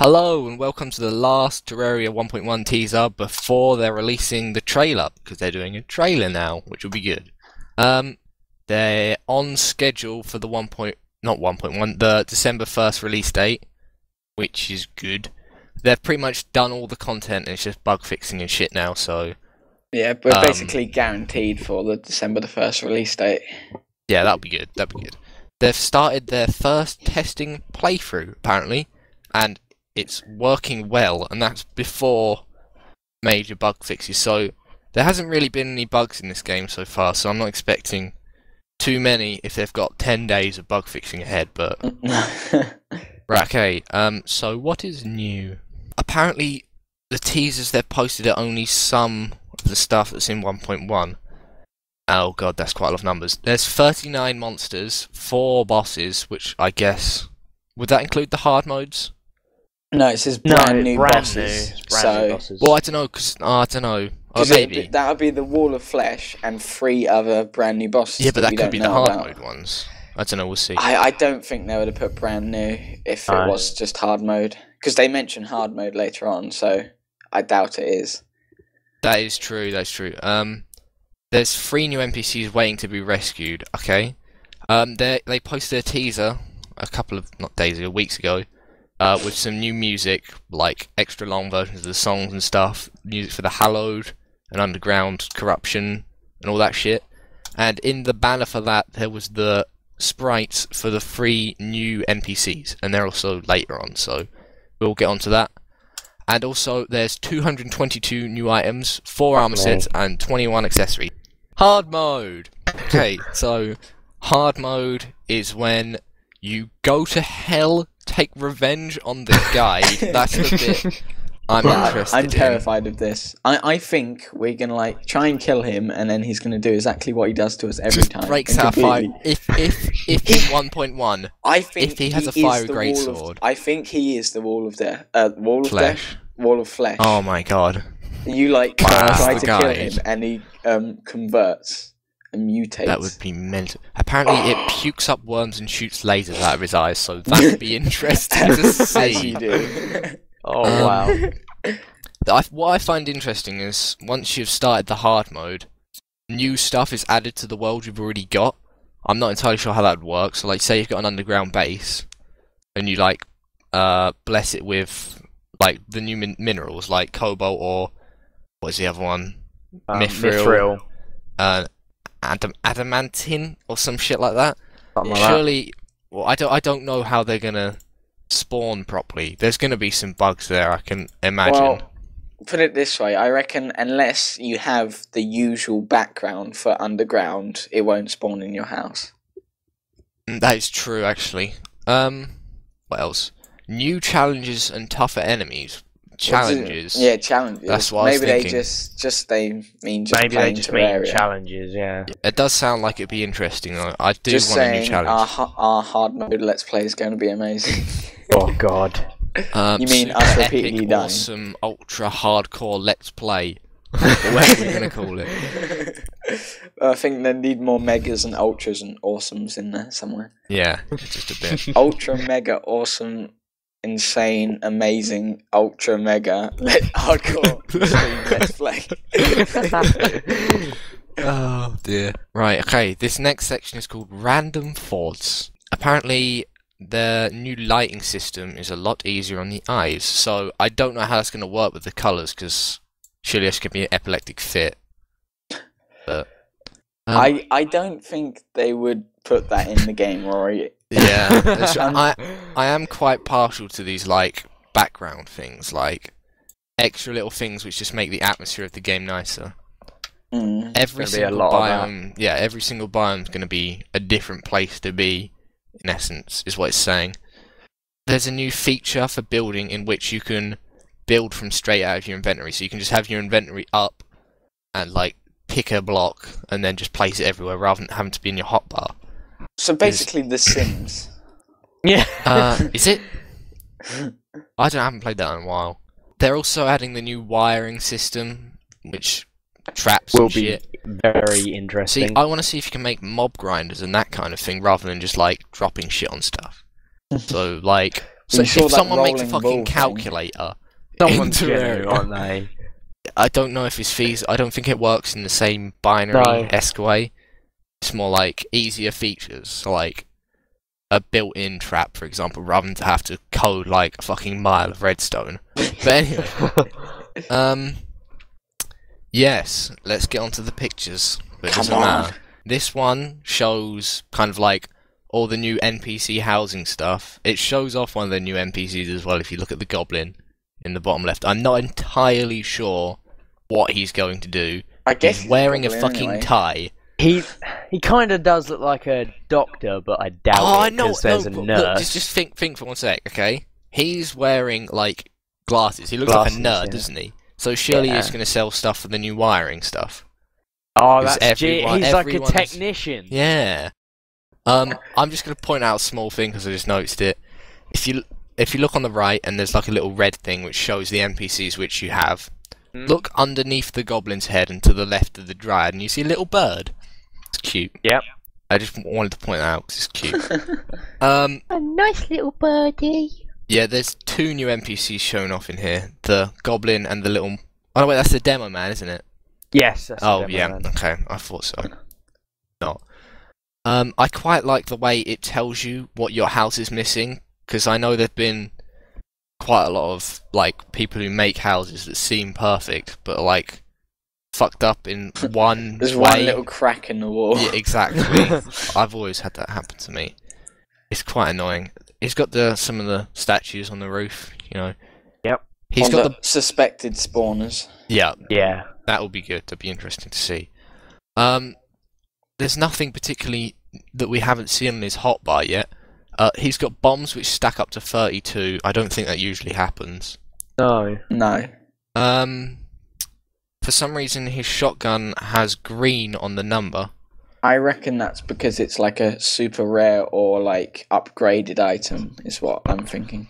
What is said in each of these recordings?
Hello and welcome to the last Terraria 1.1 teaser before they're releasing the trailer, because they're doing a trailer now, which will be good. They're on schedule for the the December 1st release date, which is good. They've pretty much done all the content and it's just bug fixing and shit now, so... Yeah, we're basically guaranteed for the December the 1st release date. Yeah, that'll be good, They've started their first testing playthrough, apparently, and it's working well, and that's before major bug fixes, so there hasn't really been any bugs in this game so far, so I'm not expecting too many if they've got 10 days of bug fixing ahead, but... Right, okay, so what is new? Apparently, the teasers they've posted are only some of the stuff that's in 1.1. Oh god, that's quite a lot of numbers. There's 39 monsters, 4 bosses, which I guess... Would that include the hard modes? No, it says brand new bosses. New bosses. Well, I don't know, because... I don't know. Or maybe. That would be the Wall of Flesh and 3 other brand new bosses. Yeah, but that could be the hard mode ones. I don't know, we'll see. I don't think they would have put brand new if it was just hard mode. Because they mention hard mode later on, so I doubt it is. That is true, that's true. There's 3 new NPCs waiting to be rescued, okay? They posted a teaser a couple of, not days ago, weeks ago, with some new music, like extra long versions of the songs and stuff, music for the Hallowed and Underground Corruption and all that shit. And in the banner for that, there was the sprites for the 3 new NPCs, and they're also later on, so we'll get onto that. And also, there's 222 new items, 4 armor sets, and 21 accessories. Hard mode! Okay, so hard mode is when you go to hell, take revenge on the guide. That's the bit I'm interested in. I'm terrified of this. I think we're gonna like try and kill him, and then he's gonna do exactly what he does to us every time. Breaks our fire. If in 1.1, I think if he has a fiery greatsword, I think he is the wall of death. Wall of death. Wall of flesh. Oh my god! You like try to kill him, and he converts and mutates. That would be mental. Apparently, it pukes up worms and shoots lasers out of his eyes, so that would be interesting to see. As you do. Oh wow. What I find interesting is, once you've started the hard mode, new stuff is added to the world you've already got. I'm not entirely sure how that would work, so like say you've got an underground base, and you like bless it with like the new minerals like cobalt or what is the other one? Mithril. Adamantine or some shit like that. Surely, well, I don't know how they're gonna spawn properly. There's gonna be some bugs there, I can imagine. Well, put it this way, I reckon unless you have the usual background for underground, it won't spawn in your house. That is true, actually. What else? New challenges and tougher enemies. Challenges. Yeah, challenges. That's what I was thinking. Maybe they mean challenges. Yeah. It does sound like it'd be interesting. I do just want a new challenge. Our hard mode Let's Play is going to be amazing. Oh god. You mean us repeatedly epic, dying? Awesome, ultra hardcore Let's Play. Whatever we're gonna call it. I think they need more megas and ultras and awesomes in there somewhere. Yeah, just a bit. Ultra, mega, awesome, insane, amazing, ultra, mega, hardcore, Let's Play. Oh dear. Right, okay, this next section is called Random Thoughts. Apparently, the new lighting system is a lot easier on the eyes, so I don't know how that's going to work with the colours, because surely it's going to be an epileptic fit. But I don't think they would put that in the game, Rory. Yeah, I am quite partial to these like background things, like extra little things which just make the atmosphere of the game nicer. Every single biome, every single biome is going to be a different place to be. In essence, is what it's saying. There's a new feature for building in which you can build from straight out of your inventory, so you can just have your inventory up and like pick a block and then just place it everywhere rather than having to be in your hotbar. So basically, The Sims. Yeah. Is it? I haven't played that in a while. They're also adding the new wiring system, which traps will and be shit. Very interesting. See, I want to see if you can make mob grinders and that kind of thing rather than just like dropping shit on stuff. So like So You saw if that someone makes a rolling fucking ball thing. calculator Someone's in gonna, Terraria, aren't they? I don't know if it's feasible. I don't think it works in the same binary-esque way. It's more like easier features, so like a built-in trap, for example, rather than to have to code like a fucking mile of redstone. But anyway, yes, let's get onto the pictures. But it doesn't matter. This one shows kind of like all the new NPC housing stuff. It shows off one of the new NPCs as well if you look at the goblin in the bottom left. I'm not entirely sure what he's going to do. I guess He's wearing a goblin fucking anyway. tie. He kind of does look like a doctor, but I doubt it because there's a look, nurse. just think for one sec, okay? He's wearing like glasses. He looks like a Glasses, nerd, yeah. doesn't he? So surely Yeah. he's going to sell stuff for the new wiring stuff. Oh, 'Cause that's he's like a everyone's- technician. Yeah. I'm just going to point out a small thing because I just noticed it. If you look on the right and there's like a little red thing which shows the NPCs which you have. Look underneath the goblin's head and to the left of the dryad, and you see a little bird. It's cute. Yep. I just wanted to point that out because it's cute. A nice little birdie. Yeah, there's two new NPCs shown off in here. The goblin and the little... Oh, no, wait, that's the demo man, isn't it? Yes. That's Oh, the demo yeah, man. okay, I thought so. Not. I quite like the way it tells you what your house is missing, because I know there've been quite a lot of, like, people who make houses that seem perfect, but are, like, fucked up in one There's way. one little crack in the wall. Yeah, exactly. I've always had that happen to me. It's quite annoying. He's got some of the statues on the roof, you know. Yep. He's On got the suspected spawners. Yeah, Yeah. that will be good. That'll be interesting to see. There's nothing particularly that we haven't seen on his hotbar yet. He's got bombs which stack up to 32. I don't think that usually happens. No. No. For some reason, his shotgun has green on the number. I reckon that's because it's like a super rare or like upgraded item, is what I'm thinking.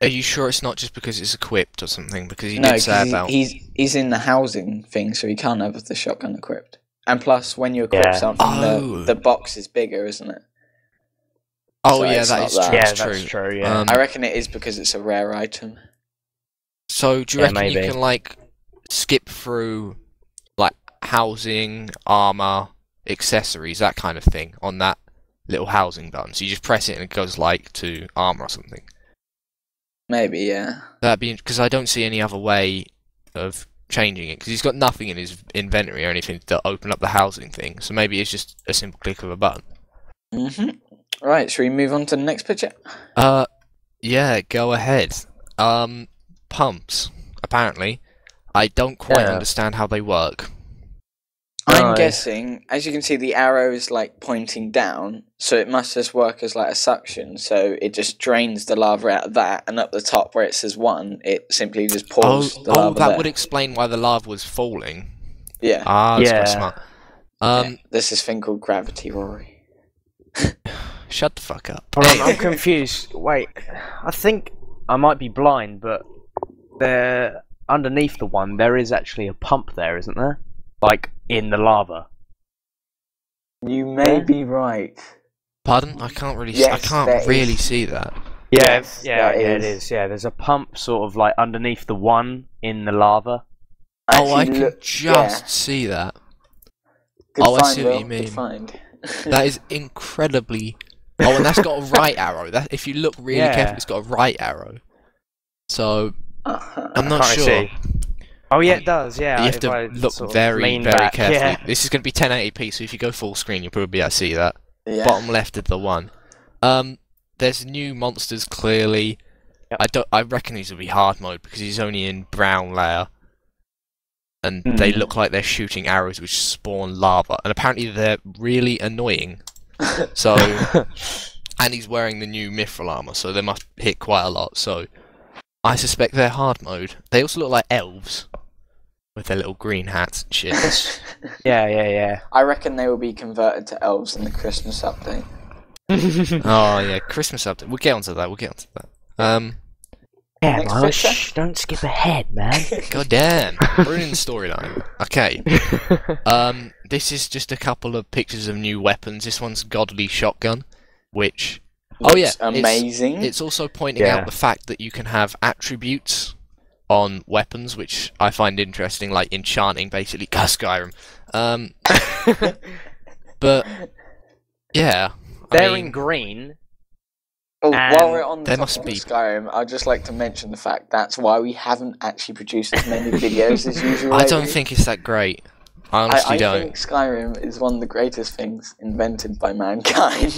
Are you sure it's not just because it's equipped or something? Because he No, did say about... he's in the housing thing, so he can't have the shotgun equipped. And plus, when you equip Yeah. something, Oh. the box is bigger, isn't it? Oh So yeah, it's that not is that. true. Yeah, it's true. that's true. Yeah. I reckon it is because it's a rare item. So do you Yeah, reckon you maybe. can like skip through like housing, armor, accessories, that kind of thing on that little housing button? So you just press it and it goes like to armor or something. Maybe, yeah. That'd be because I don't see any other way of changing it because he's got nothing in his inventory or anything to open up the housing thing. So maybe it's just a simple click of a button. Right, shall we move on to the next picture? Yeah, go ahead. Pumps. Apparently, I don't quite Yeah. understand how they work. I'm Right. guessing, as you can see, the arrow is like pointing down, so it must just work as like a suction. So it just drains the lava out of that, and up the top where it says 1, it simply just pours the lava that there. would explain why the lava was falling. Yeah. Ah, that's quite Yeah. smart. Yeah. There's this thing called gravity, Rory. Shut the fuck up. Hold on, I'm confused. Wait, I think I might be blind, but there, underneath the one, there is actually a pump there, isn't there? Like, in the lava. You may be right. Pardon? I can't really. I Yes, can't there really is. see that. Yes, yeah, that it is. is. Yeah, there's a pump sort of like underneath the one in the lava. Oh, I Actually, can look- just see that. Good Oh, I find, see what Will. you mean. Good find. That is incredibly. Oh, and that's got a right arrow. That if you look really Yeah. carefully, it's got a right arrow. So Uh-huh. I'm not Can't sure. see. Oh yeah, it does. Yeah, You have if I to look sort of very, lean very back, carefully. Yeah. This is going to be 1080p, so if you go full screen, you'll probably be able to see that. Yeah. Bottom left of the one. There's new monsters clearly. Yep. I reckon these will be hard mode because he's only in brown layer, and they look like they're shooting arrows which spawn lava, and apparently they're really annoying. So, and he's wearing the new mithril armor, so they must hit quite a lot. So, I suspect they're hard mode. They also look like elves with their little green hats and shit. Yeah. I reckon they will be converted to elves in the Christmas update. Oh yeah, Christmas update. We'll get onto that. Yeah, Next man, picture. shh, don't skip ahead, man. God damn, ruining the storyline. Okay. This is just a couple of pictures of new weapons. This one's Godly Shotgun, which Oh yeah, looks amazing. It's also pointing out the fact that you can have attributes on weapons, which I find interesting, like enchanting, basically. Skyrim. But yeah, They're in green. Oh, And while we're on the there topic must of be- Skyrim, I'd just like to mention the fact that's why we haven't actually produced as many videos as usual. I don't think it's that great. I honestly I don't. think Skyrim is one of the greatest things invented by mankind.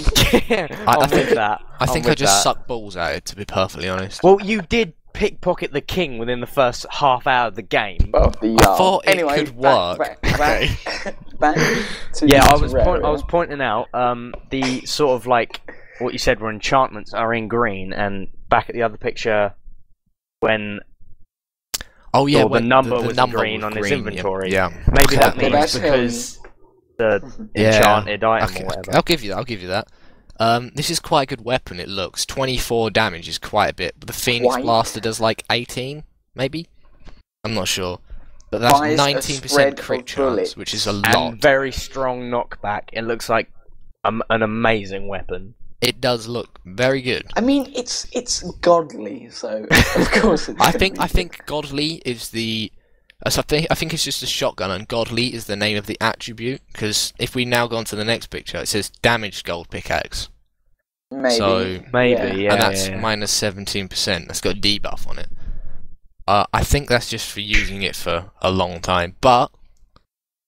I'm with that. I think I just suck balls at it, to be perfectly honest. Well, you did pickpocket the king within the first half hour of the game. Well, the I thought it anyway, could work. Back to Yeah, I Terraria. was pointing out the sort of like what you said were enchantments are in green, and back at the other picture when Oh yeah, the number the was number green was on his green, inventory. Yeah. Maybe that Well, means that's because the Yeah. enchanted item Okay, or whatever. I'll give you that. I'll give you that. This is quite a good weapon. It looks 24 damage is quite a bit, but the Phoenix Quite. Blaster does like 18, maybe. I'm not sure, but that's Buys a 19% spread crit of chance, bullets. which is a And lot. very strong knockback. It looks like an amazing weapon. It does look very good. I mean, it's godly, so of course it's. I think Godly is the. So I think it's just a shotgun, and Godly is the name of the attribute. Because if we now go on to the next picture, it says damaged gold pickaxe. maybe. So Maybe, yeah. and that's yeah. minus 17%. That's got a debuff on it. I think that's just for using it for a long time. But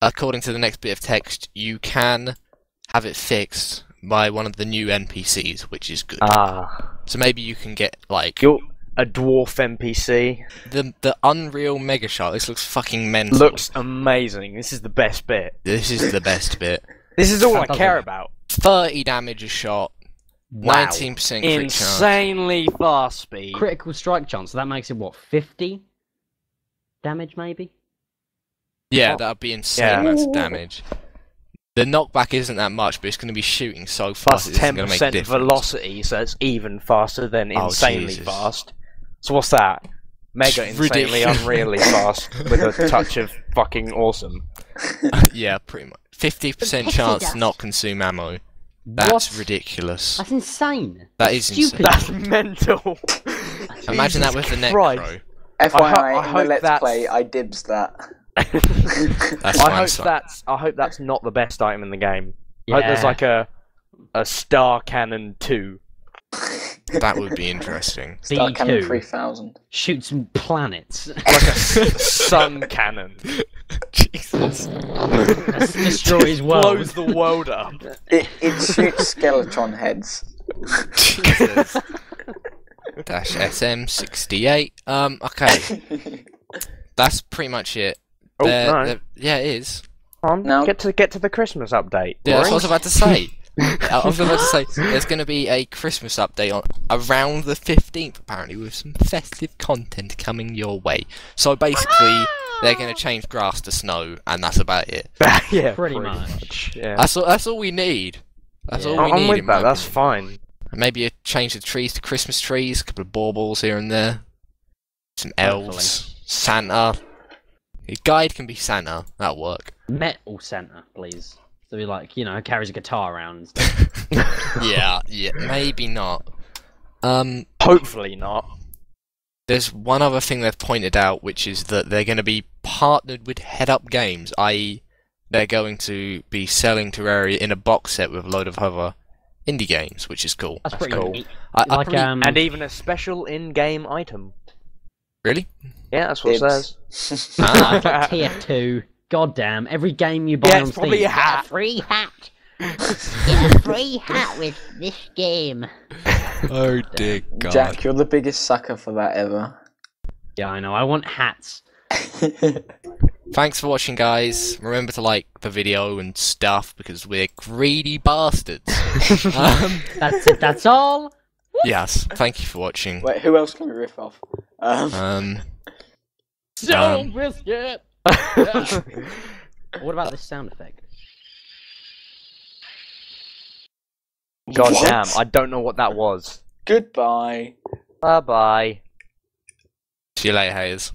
according to the next bit of text, you can have it fixed by one of the new NPCs, which is good. So maybe you can get like You're a dwarf NPC. the Unreal Mega Shark. This looks fucking mental. Looks amazing. This is the best bit. This is the best bit. This is all I Doesn't care it? about. 30 damage a shot. Wow. 19% crit chance. Insanely fast speed. Critical strike chance, so that makes it what, 50 damage maybe? Yeah, that would be insane Yeah. amounts of damage. The knockback isn't that much, but it's going to be shooting so Plus fast. It's going to make a 10% difference. velocity, so it's even faster than Oh, insanely Jesus. fast. So what's that? Mega It's insanely ridiculous. unreally fast with a touch of fucking awesome. Yeah, pretty much. 50% Pixie chance dust. to not consume ammo. That's What? ridiculous. That's insane. That is Stupid. insane. That's mental. Imagine that with the Jesus Necro. Christ. FYI, I in the hope Let's that's- Play, I dibs that. That's I fine, hope son. that's not the best item in the game. I hope there's like a star cannon 2. That would be interesting. Star Cannon B2. 3000. Shoot some planets. Like a sun cannon. Jesus. Destroys world. Blows the world up. It shoots Skeletron heads. Jesus. Dash SM68. Okay. That's pretty much it. Oh, no. Yeah, it is. Now- Get to the Christmas update. Yeah, that's what I was Orange? about to say. I was about to say there's going to be a Christmas update on around the 15th, apparently, with some festive content coming your way. So basically, they're going to change grass to snow, and that's about it. Yeah, Pretty much. Yeah. That's all we need. That's all we I'm need. with in my that. That's opinion. fine. Maybe a change the trees to Christmas trees, a couple of baubles here and there, some elves, Santa. Your guide can be Santa. That'll work. Metal Santa, please. So he carries a guitar around and stuff. Yeah, maybe not. Hopefully not. There's one other thing they've pointed out, which is that they're going to be partnered with Head Up Games, i.e., they're going to be selling Terraria in a box set with a load of other indie games, which is cool. That's That's pretty cool. neat. I Like, probably- And even a special in-game item. Really? Yeah, that's what it Dibs. says. Ah, It's like tier 2. God damn, every game you buy Yeah, on it's Steam, probably a you get hat. free hat. Get a free hat with this game. oh dear God. Jack, you're the biggest sucker for that ever. Yeah, I know. I want hats. Thanks for watching, guys. Remember to like the video and stuff, because we're greedy bastards. That's it. That's all. Yes, thank you for watching. Wait, who else can we riff off? Don't biscuit. What about this sound effect? God What? damn, I don't know what that was. Goodbye. Bye bye. See you later, Hayes.